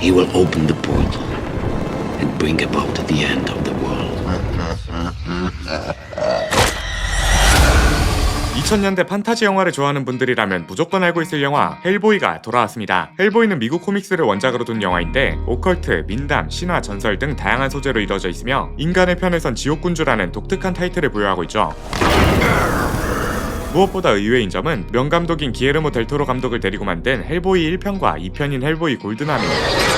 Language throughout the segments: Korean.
He will open the portal and bring about the end of the world. 2000년대 판타지 영화를 좋아하는 분들이라면 무조건 알고 있을 영화 헬보이가 돌아왔습니다. 헬보이는 미국 코믹스를 원작으로 둔 영화인데 오컬트, 민담, 신화, 전설 등 다양한 소재로 이루어져 있으며 인간의 편에선 지옥군주라는 독특한 타이틀을 부여하고 있죠. 무엇보다 의외인 점은 명감독인 기에르모 델토로 감독을 데리고 만든 헬보이 1편과 2편인 헬보이 골든함입니다.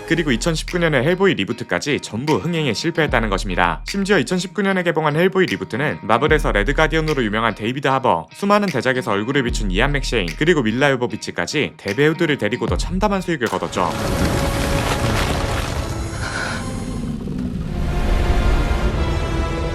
그리고 2019년에 헬보이 리부트까지 전부 흥행에 실패했다는 것입니다. 심지어 2019년에 개봉한 헬보이 리부트는 마블에서 레드 가디언으로 유명한 데이비드 하버, 수많은 대작에서 얼굴을 비춘 이안 맥셰인, 그리고 밀라 요보비치까지 대배우들을 데리고도 참담한 수익을 거뒀죠.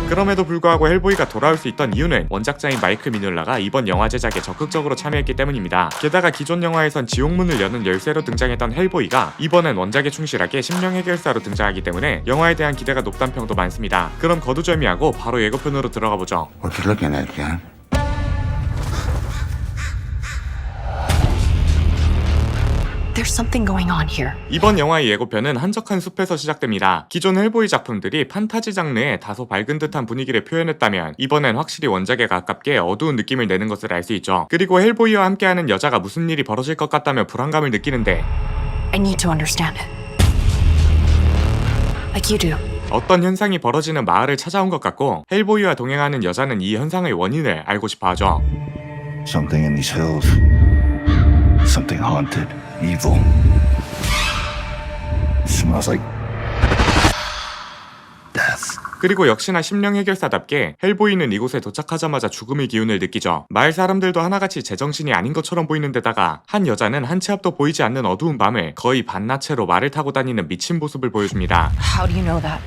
그럼에도 불구하고 헬보이가 돌아올 수 있던 이유는 원작자인 마이클 미놀라가 이번 영화 제작에 적극적으로 참여했기 때문입니다. 게다가 기존 영화에선 지옥문을 여는 열쇠로 등장했던 헬보이가 이번엔 원작에 충실하게 심령 해결사로 등장하기 때문에 영화에 대한 기대가 높다는 평도 많습니다. 그럼 거두절미하고 바로 예고편으로 들어가보죠. What you looking at, John? There's something going on here. 이번 영화의 예고편은 한적한 숲에서 시작됩니다. 기존 헬보이 작품들이 판타지 장르에 다소 밝은 듯한 분위기를 표현했다면 이번엔 확실히 원작에 가깝게 어두운 느낌을 내는 것을 알 수 있죠. 그리고 헬보이와 함께하는 여자가 무슨 일이 벌어질 것 같다며 불안감을 느끼는데 I need to understand it. Like you do. 어떤 현상이 벌어지는 마을을 찾아온 것 같고 헬보이와 동행하는 여자는 이 현상의 원인을 알고 싶어 하죠. Something in these hills. Something haunted. Evil. Smells like death. 그리고 역시나 심령 해결사답게 헬보이는 이곳에 도착하자마자 죽음의 기운을 느끼죠. 마을 사람들도 하나같이 제정신이 아닌 것처럼 보이는 데다가 한 여자는 한 치 앞도 보이지 않는 어두운 밤을 거의 반나체로 말을 타고 다니는 미친 모습을 보여줍니다. How do you know that?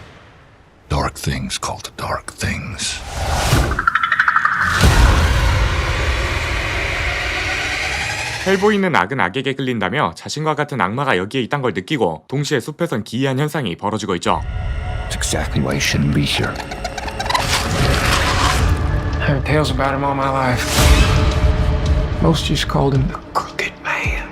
Dark things called dark things. 헬보이는 악은 악에게 끌린다며 자신과 같은 악마가 여기에 있단 걸 느끼고 동시에 숲에선 기이한 현상이 벌어지고 있죠. It's exactly why you shouldn't be here. I heard tales about him all my life. Most just called him the Crooked Man.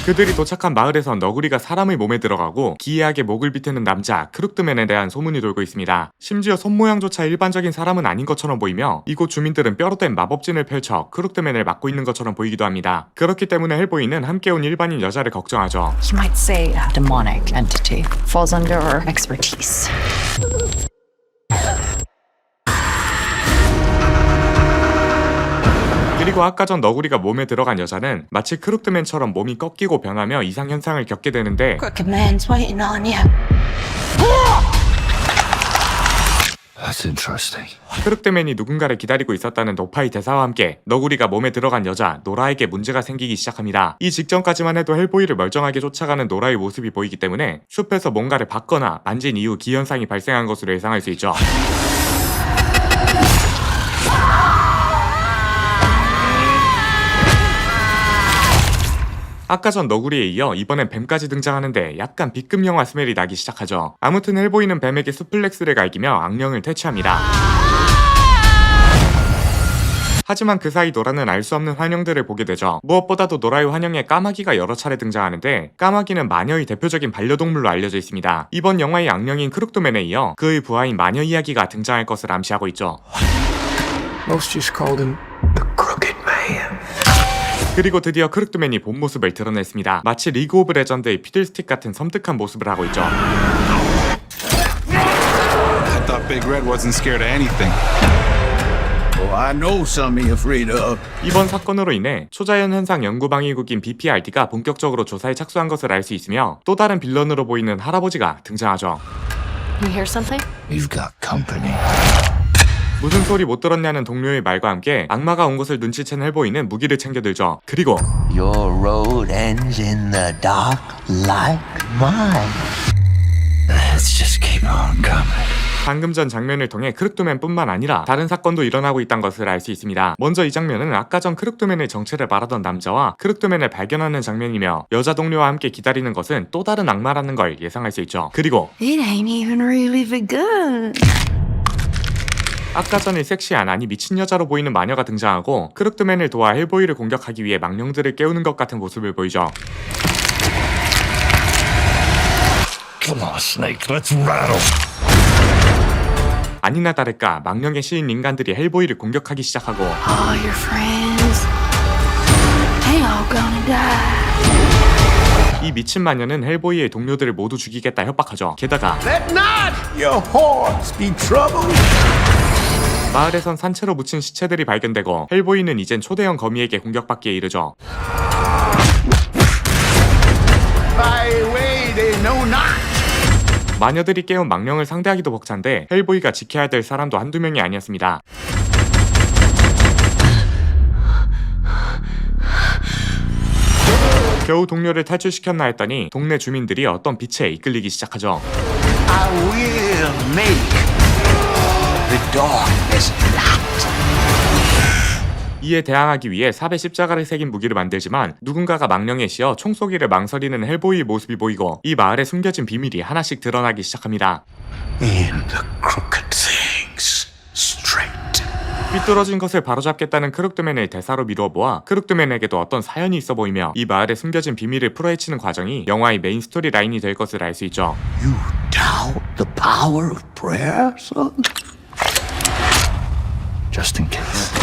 그들이 도착한 마을에선 너구리가 사람의 몸에 들어가고 기이하게 목을 비트는 남자 크룩드맨에 대한 소문이 돌고 있습니다. 심지어 손모양조차 일반적인 사람은 아닌 것처럼 보이며 이곳 주민들은 뼈로 된 마법진을 펼쳐 크룩드맨을 막고 있는 것처럼 보이기도 합니다. 그렇기 때문에 헬보이는 함께 온 일반인 여자를 걱정하죠. You might say a demonic entity falls under our expertise. 그리고 아까 전 너구리가 몸에 들어간 여자는 마치 크룩드맨처럼 몸이 꺾이고 변하며 이상현상을 겪게 되는데 Crooked Man's waiting on you. That's interesting. 크룩드맨이 누군가를 기다리고 있었다는 노파의 대사와 함께 너구리가 몸에 들어간 여자 노라에게 문제가 생기기 시작합니다. 이 직전까지만 해도 헬보이를 멀쩡하게 쫓아가는 노라의 모습이 보이기 때문에 숲에서 뭔가를 받거나 만진 이후 기현상이 발생한 것으로 예상할 수 있죠. 아까 전 너구리에 이어 이번엔 뱀까지 등장하는데 약간 B급 영화 스멜이 나기 시작하죠. 아무튼 헬보이는 뱀에게 수플렉스를 갈기며 악령을 퇴치합니다. 하지만 그 사이 노라는 알 수 없는 환영들을 보게 되죠. 무엇보다도 노라의 환영에 까마귀가 여러 차례 등장하는데 까마귀는 마녀의 대표적인 반려동물로 알려져 있습니다. 이번 영화의 악령인 크룩드맨에 이어 그의 부하인 마녀 이야기가 등장할 것을 암시하고 있죠. Most just called him the Crooked Man. 그리고 드디어 크룩드맨이 본 모습을 드러냈습니다. 마치 리그 오브 레전드의 피들스틱 같은 섬뜩한 모습을 하고 있죠. I thought Big Red wasn't scared of anything. Oh, I know something you're afraid of. 이번 사건으로 인해 초자연 현상 연구방위국인 BPRD가 본격적으로 조사에 착수한 것을 알 수 있으며 또 다른 빌런으로 보이는 할아버지가 등장하죠. You hear something? We've got company. 무슨 소리 못 들었냐는 동료의 말과 함께 악마가 온 것을 눈치챈 헬보이는 무기를 챙겨들죠. 그리고 Your road ends in the dark like mine. Let's just keep on coming. 방금 전 장면을 통해 크룩드맨뿐만 아니라 다른 사건도 일어나고 있다는 것을 알 수 있습니다. 먼저 이 장면은 아까 전 크룩드맨의 정체를 말하던 남자와 크룩드맨을 발견하는 장면이며 여자 동료와 함께 기다리는 것은 또 다른 악마라는 걸 예상할 수 있죠. 그리고 It ain't even really begun. 아까 전에 섹시한 아니 미친 여자로 보이는 마녀가 등장하고 크룩드맨을 도와 헬보이를 공격하기 위해 망령들을 깨우는 것 같은 모습을 보이죠. Come on, Snake, let's rattle. 아니나 다를까 망령에 실린 인간들이 헬보이를 공격하기 시작하고 All your friends, they all gonna die. 이 미친 마녀는 헬보이의 동료들을 모두 죽이겠다 협박하죠. 게다가 Let not your horns be troubled. 마을에선 산채로 묻힌 시체들이 발견되고 헬보이는 이젠 초대형 거미에게 공격받기에 이르죠. By way they know not. 마녀들이 깨운 망령을 상대하기도 벅찬데 헬보이가 지켜야 될 사람도 한두 명이 아니었습니다. 겨우 동료를 탈출시켰나 했더니 동네 주민들이 어떤 빛에 이끌리기 시작하죠. I will make the darkness light. 이에 대항하기 위해 삽에 십자가를 새긴 무기를 만들지만 누군가가 망령에 씌어 총쏘기를 망설이는 헬보이의 모습이 보이고 이 마을에 숨겨진 비밀이 하나씩 드러나기 시작합니다. In the crooked things straight. 삐뚤어진 것을 바로잡겠다는 크룩드맨을 대사로 미루어 보아 크룩드맨에게도 어떤 사연이 있어 보이며 이 마을에 숨겨진 비밀을 풀어헤치는 과정이 영화의 메인 스토리 라인이 될 것을 알 수 있죠. You doubt the power of prayer, son? Just in case.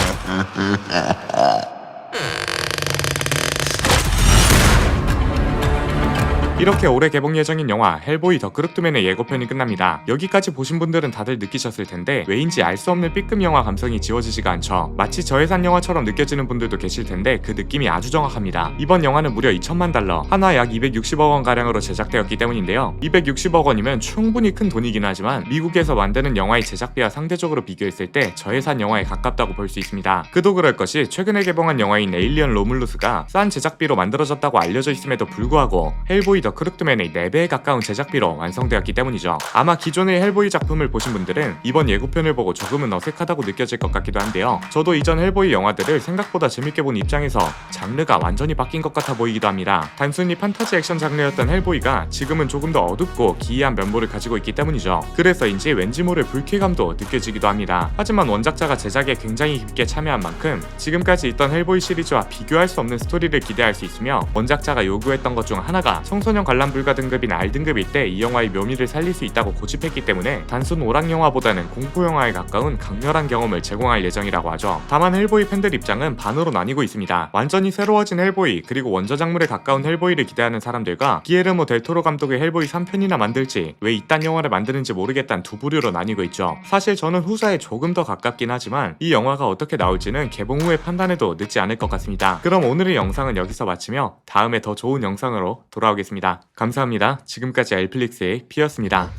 이렇게 올해 개봉 예정인 영화 헬보이 더 크룩드맨의 예고편이 끝납니다. 여기까지 보신 분들은 다들 느끼셨을 텐데 왜인지 알 수 없는 B급 영화 감성이 지워지지가 않죠. 마치 저예산 영화처럼 느껴지는 분들도 계실 텐데 그 느낌이 아주 정확합니다. 이번 영화는 무려 2천만 달러, 하나 약 260억 원 가량으로 제작되었기 때문인데요. 260억 원이면 충분히 큰 돈이긴 하지만 미국에서 만드는 영화의 제작비와 상대적으로 비교했을 때 저예산 영화에 가깝다고 볼 수 있습니다. 그도 그럴 것이 최근에 개봉한 영화인 에일리언 로물루스가 싼 제작비로 만들어졌다고 알려져 있음에도 불구하고 헬보이 더 크룩드맨의 4배에 가까운 제작비로 완성되었기 때문이죠. 아마 기존의 헬보이 작품을 보신 분들은 이번 예고편을 보고 조금은 어색하다고 느껴질 것 같기도 한데요. 저도 이전 헬보이 영화들을 생각보다 재밌게 본 입장에서 장르가 완전히 바뀐 것 같아 보이기도 합니다. 단순히 판타지 액션 장르였던 헬보이가 지금은 조금 더 어둡고 기이한 면모를 가지고 있기 때문이죠. 그래서인지 왠지 모를 불쾌감도 느껴지기도 합니다. 하지만 원작자가 제작에 굉장히 깊게 참여한 만큼 지금까지 있던 헬보이 시리즈와 비교할 수 없는 스토리를 기대할 수 있으며 원작자가 요구했던 것 중 하나가 청소년 관람 불가 등급인 R등급일 때 이 영화의 묘미를 살릴 수 있다고 고집했기 때문에 단순 오락 영화보다는 공포 영화에 가까운 강렬한 경험을 제공할 예정이라고 하죠. 다만 헬보이 팬들 입장은 반으로 나뉘고 있습니다. 완전히 새로워진 헬보이 그리고 원저작물에 가까운 헬보이를 기대하는 사람들과 기에르모 델토로 감독의 헬보이 3편이나 만들지 왜 이딴 영화를 만드는지 모르겠다는 두 부류로 나뉘고 있죠. 사실 저는 후자에 조금 더 가깝긴 하지만 이 영화가 어떻게 나올지는 개봉 후에 판단해도 늦지 않을 것 같습니다. 그럼 오늘의 영상은 여기서 마치며 다음에 더 좋은 영상으로 돌아오겠습니다. 감사합니다. 지금까지 엘플릭스의 피였습니다.